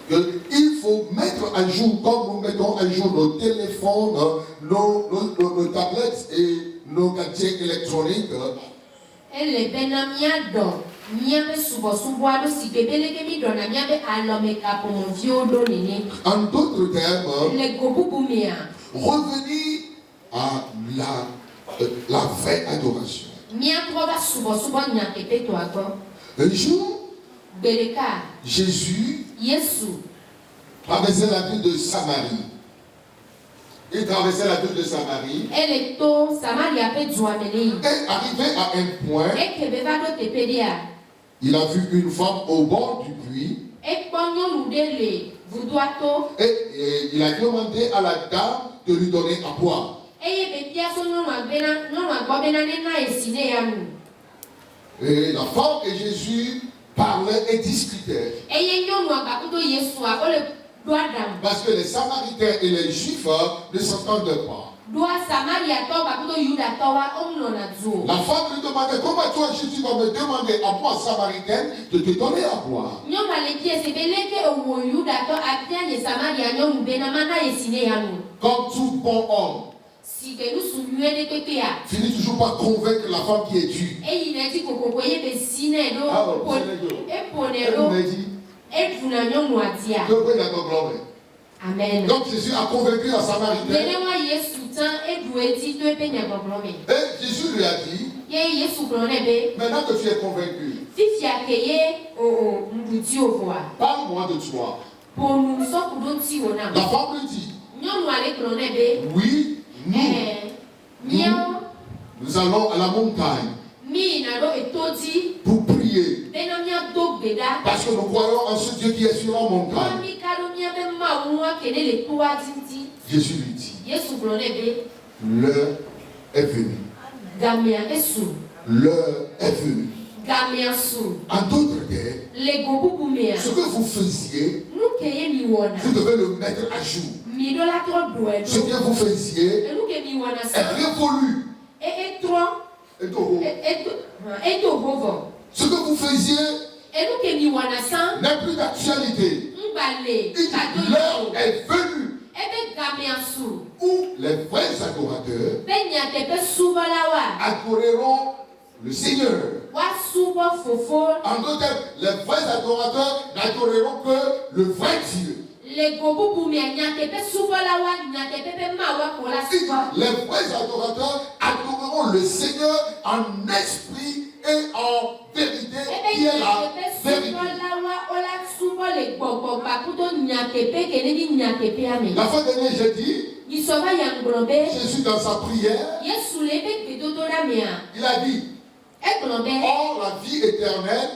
qu'il faut mettre à jour, comme nous mettons à jour nos téléphones, nos tablettes et nos gadgets électroniques. En d'autres termes, revenir à la vraie adoration. Un jour, Jésus traversait la ville de Samarie. Il traversait la ville de Samarie. Et arrivé à un point, il a vu une femme au bord du puits. Et il a demandé à la dame de lui donner à boire. Et la femme et Jésus parlaient et discutaient. Parce que les Samaritains et les Juifs ne s'entendaient pas. La femme lui demandait, comment toi Jésus va me demander à moi Samaritaine de te donner à boire? Comme tout bon homme, finit toujours par convaincre la femme qui est due. Amen. Donc Jésus a convaincu la Samaritaine. Et Jésus lui a dit, maintenant que tu es convaincu, parle-moi de toi. La femme lui dit, oui, nous allons à la montagne pour prier. Parce que nous croyons en ce Dieu qui est sur la montagne. Jésus lui dit, l'heure est venue. L'heure est venue. En d'autres termes, ce que vous faisiez, vous devez le mettre à jour. Ce que vous faisiez est révolu. Ce que vous faisiez n'est plus d'actualité. L'heure est venue où les vrais adorateurs adoreront le Seigneur. En d'autres termes, les vrais adorateurs n'adoreront que le vrai Dieu. Les vrais adorateurs adoreront le Seigneur en esprit et en vérité, qui est la vérité. La fin dernière, j'ai dit, Jésus dans sa prière, il a dit, or la vie éternelle,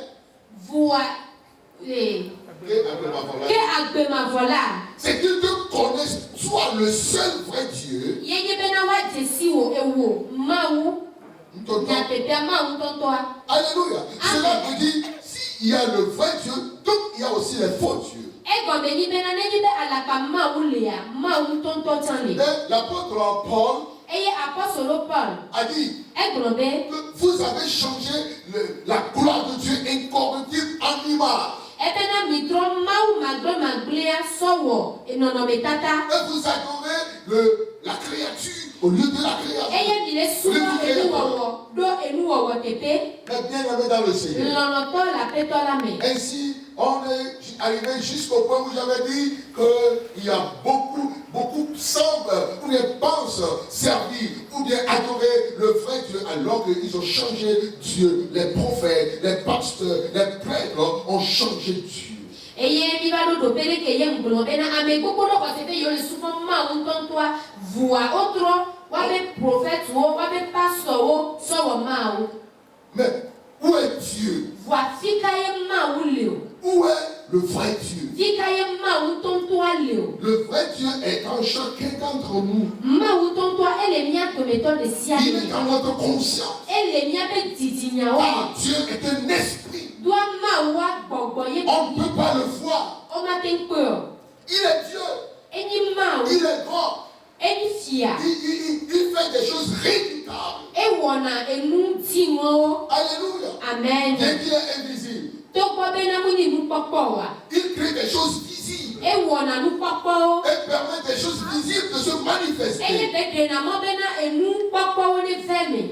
c'est qu'ils te connaissent, toi le seul vrai Dieu. Alléluia. Cela veut dire, s'il y a le vrai Dieu, donc il y a aussi les faux dieux. Et l'apôtre Paul a dit que vous avez changé la gloire de Dieu incorruptible en image. Et vous adorez la créature au lieu de la créature. Mais bien aimé dans le Seigneur. Ainsi, on est arrivé jusqu'au point où j'avais dit qu'il y a beaucoup semblent ou bien pensent servir ou bien adorer le vrai Dieu alors qu'ils ont changé Dieu. Les prophètes, les pasteurs, les prêtres ont changé Dieu. Mais où est Dieu? Où est le vrai Dieu? Le vrai Dieu est en chacun d'entre nous. Il est dans notre conscience. Ah, Dieu est un esprit. On ne peut pas le voir. Il est Dieu. Il est grand. Il fait des choses redoutables. Alléluia. Amen. Dès qu'il est invisible, il crée des choses visibles. permet des choses visibles de se manifester.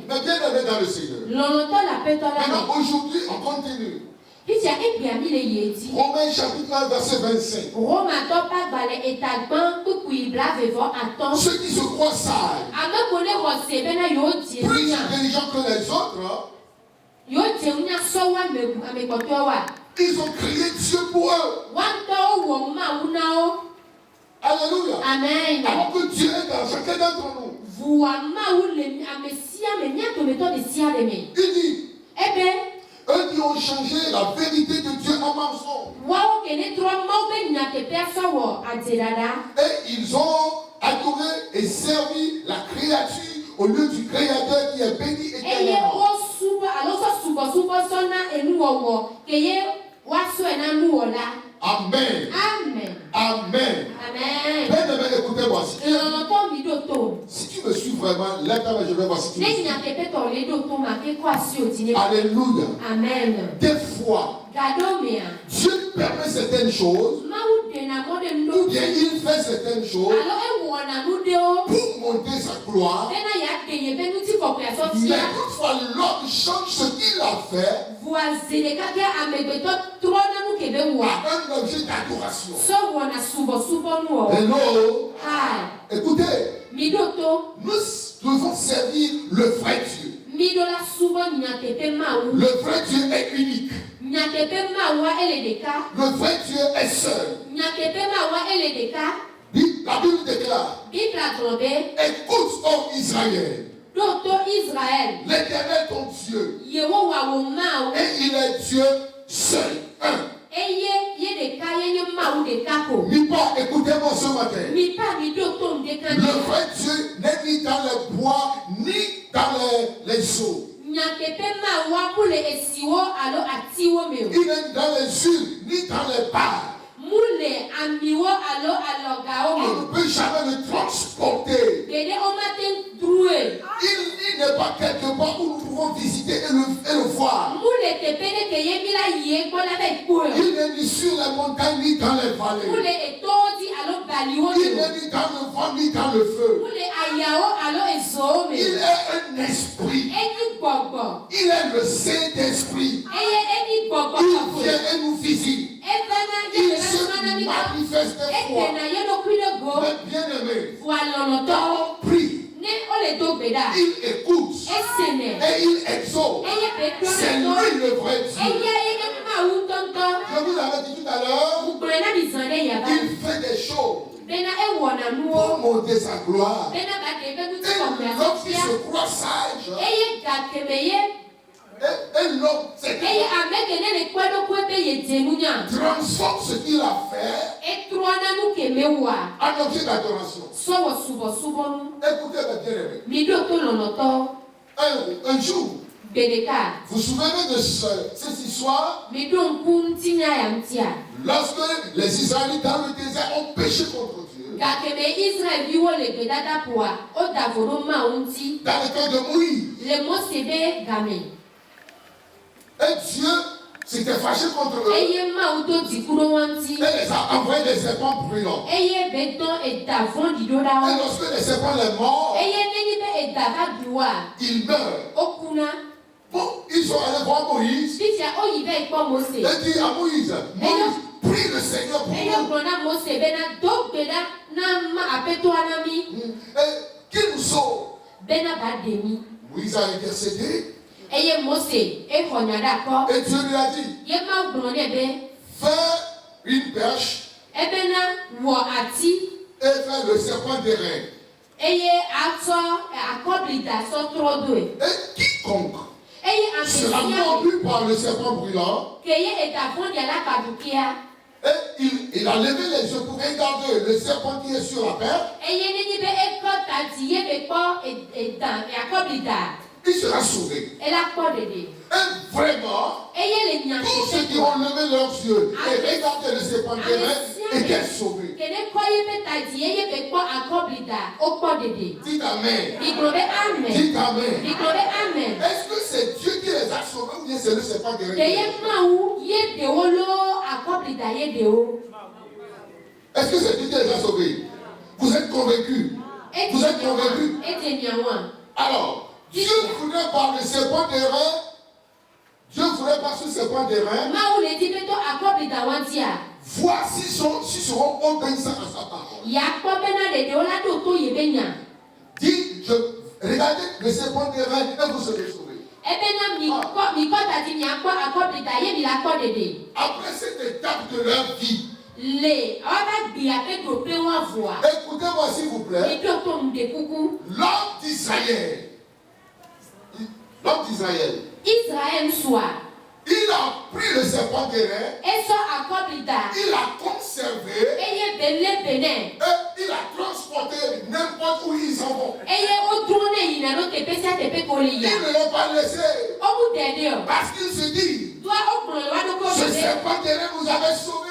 Mais bien aimé dans le Seigneur. Maintenant, aujourd'hui, on continue. Romains chapitre 1, verset 25. Ceux qui se croient sages, plus intelligents que les autres, ils ont crié Dieu pour eux. Alléluia. Amen. Alors que Dieu est dans chacun d'entre nous. Il dit, eux qui ont changé la vérité de Dieu en mensonge. Et ils ont adoré et servi la créature au lieu du Créateur qui est béni éternellement. Amen. Amen. Amen. Amen. Bien-aimé, écoutez-moi. Si tu me suis vraiment, lève-toi, je vais voir si tu me suis. Alléluia. Amen. Des fois, Dieu permet certaines choses, ou bien il fait certaines choses pour monter sa gloire. Mais toutefois, l'homme change ce qu'il a fait à un objet d'adoration. Hello. Écoutez, nous devons servir le vrai Dieu. Le vrai Dieu est unique. Le vrai Dieu est seul. La Bible déclare, écoute, ô Israël, l'Éternel ton Dieu, et il est Dieu seul, un. Mipa, écoutez-moi ce matin. Le vrai Dieu n'est ni dans les bois, ni dans les eaux. Il n'est dans les îles, ni dans les bars. On ne peut jamais le transporter. Il n'est pas quelque part où nous pouvons visiter et le voir. Il n'est ni sur les montagnes ni dans les vallées. Il n'est ni dans le vent ni dans le feu. Il est un esprit. Il est le Saint-Esprit. Il vient et nous visite. Il se manifeste des fois. Mais bien aimé, quand on prie, il écoute et il exauce. C'est lui le vrai Dieu. Je vous l'avais dit tout à l'heure, il fait des choses pour monter sa gloire. Et l'homme qui se croit sage, et l'homme transforme ce qu'il a fait en objet d'adoration. Écoutez, mes bien-aimés. Un jour, vous vous souvenez de cette histoire? Lorsque les Israélites dans le désert ont péché contre Dieu, dans le temps de Moïse, et Dieu s'était fâché contre eux. Et les a envoyé des serpents brûlants. Et lorsque les serpents les mordent, ils meurent. Bon, ils sont allés voir Moïse. Et dit à Moïse, prie le Seigneur pour nous. Et qu'il nous sauve. Moïse a intercédé. Et Dieu lui a dit, fais une perche et fais le serpent d'airain. Et quiconque sera mordu par le serpent brûlant, et il a levé les yeux pour regarder le serpent qui est sur la perche. Il sera sauvé. Et vraiment, tous ceux qui ont levé leurs yeux et regardé le serpent d'airain étaient sauvés. Dites Amen. Dites Amen. Est-ce que c'est Dieu qui les a sauvés ou bien c'est le serpent d'airain? Est-ce que qui les a sauvés? Vous êtes convaincus? Vous êtes convaincus? Alors, Dieu voulait par le serpent d'airain, Dieu voulait par ce serpent d'airain, voir s'ils seront obéissants à sa parole. Dis, regardez le serpent d'airain et vous serez sauvés. Après cette étape de leur vie, écoutez-moi s'il vous plaît, l'homme d'Israël, il a pris le serpent d'airain, il l'a conservé et il a transporté n'importe où ils en vont. Ils ne l'ont pas laissé parce qu'il se dit, ce serpent d'airain nous avait sauvés.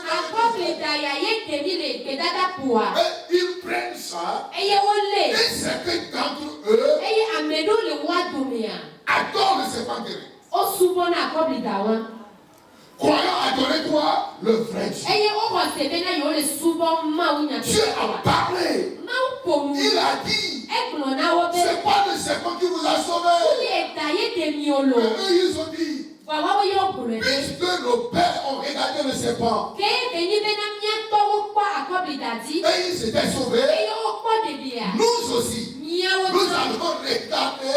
Et ils prennent ça et certains d'entre eux adorent le serpent d'airain. Croyant adorer quoi? Le vrai Dieu. Dieu a parlé. Il a dit, c'est pas le serpent qui vous a sauvé. Mais eux, ils ont dit, puisque nos pères ont regardé le serpent et ils s'étaient sauvés, nous aussi, nous allons regarder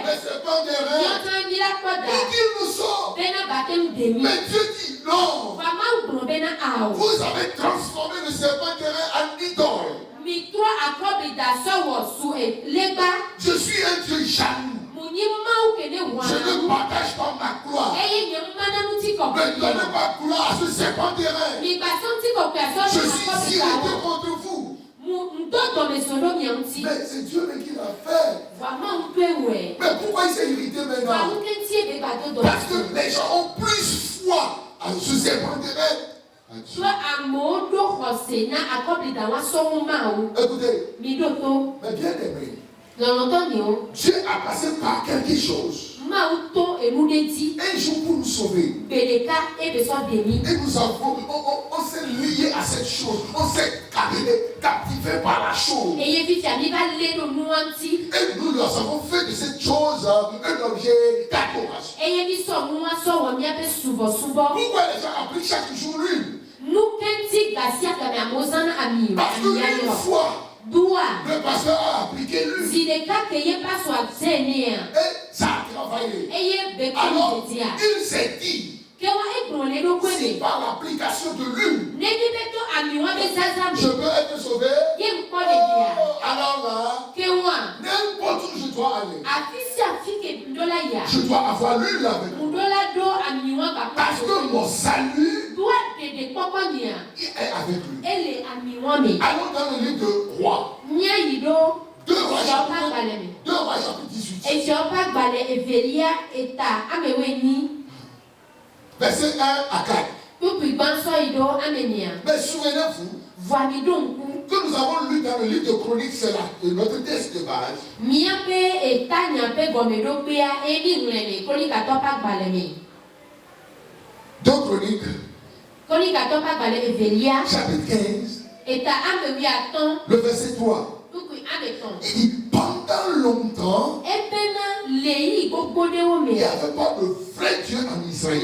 le serpent d'airain pour qu'il nous sauve. Mais Dieu dit non. Vous avez transformé le serpent d'airain en idole. Je suis un Dieu jaloux. Je ne partage pas ma gloire. Ne donnez pas gloire à ce serpent d'airain. Je suis irrité contre vous. Mais c'est Dieu qui l'a fait. Mais pourquoi il s'est irrité maintenant? Parce que les gens ont plus foi à ce serpent d'airain. Écoutez, mais bien aimé, Dieu a passé par quelque chose un jour pour nous sauver. Et nous avons, on s'est lié à cette chose. On s'est captivé par la chose. Et nous avons fait de cette chose un objet d'adoration. Pourquoi les gens appliquent chaque jour l'une? Parce que une fois, le pasteur a appliqué l'une. Et ça a travaillé. Alors, il s'est dit, si par l'application de l'une, je peux être sauvé, alors là, n'importe où je dois aller, je dois avoir l'une avec moi. Parce que mon salut est avec lui. Allons dans le livre de Rois. 2 Rois chapitre 18. Verset 1 à 4. Mais souvenez-vous que nous avons lu dans le livre de Chroniques, c'est notre texte de base. 2 Chroniques, chapitre 15, le verset 3. Il dit, pendant longtemps, il n'y avait pas de vrai Dieu en Israël.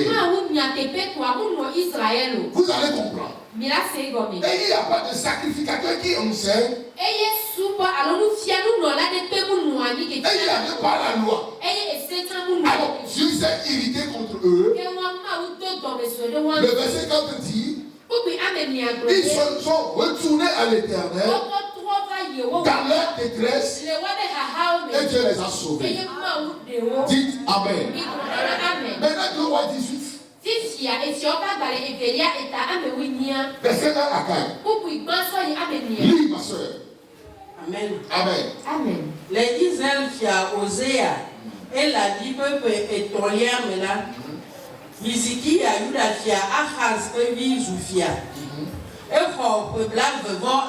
Vous allez comprendre. Et il n'y a pas de sacrificateur qui enseigne. Et il n'y avait pas la loi. Alors Dieu s'est irrité contre eux. Le verset 4 dit, ils se sont retournés à l'Éternel dans leur détresse et Dieu les a sauvés. Dites Amen. Maintenant 2 Rois 18. Verset 1 à 4. Lis ma soeur. Amen. Amen. Amen. Les Israël qui a osé, elle a dit peuple et tolière là. Misiki a eu la fia Achaz et Zufia. Et pour peuple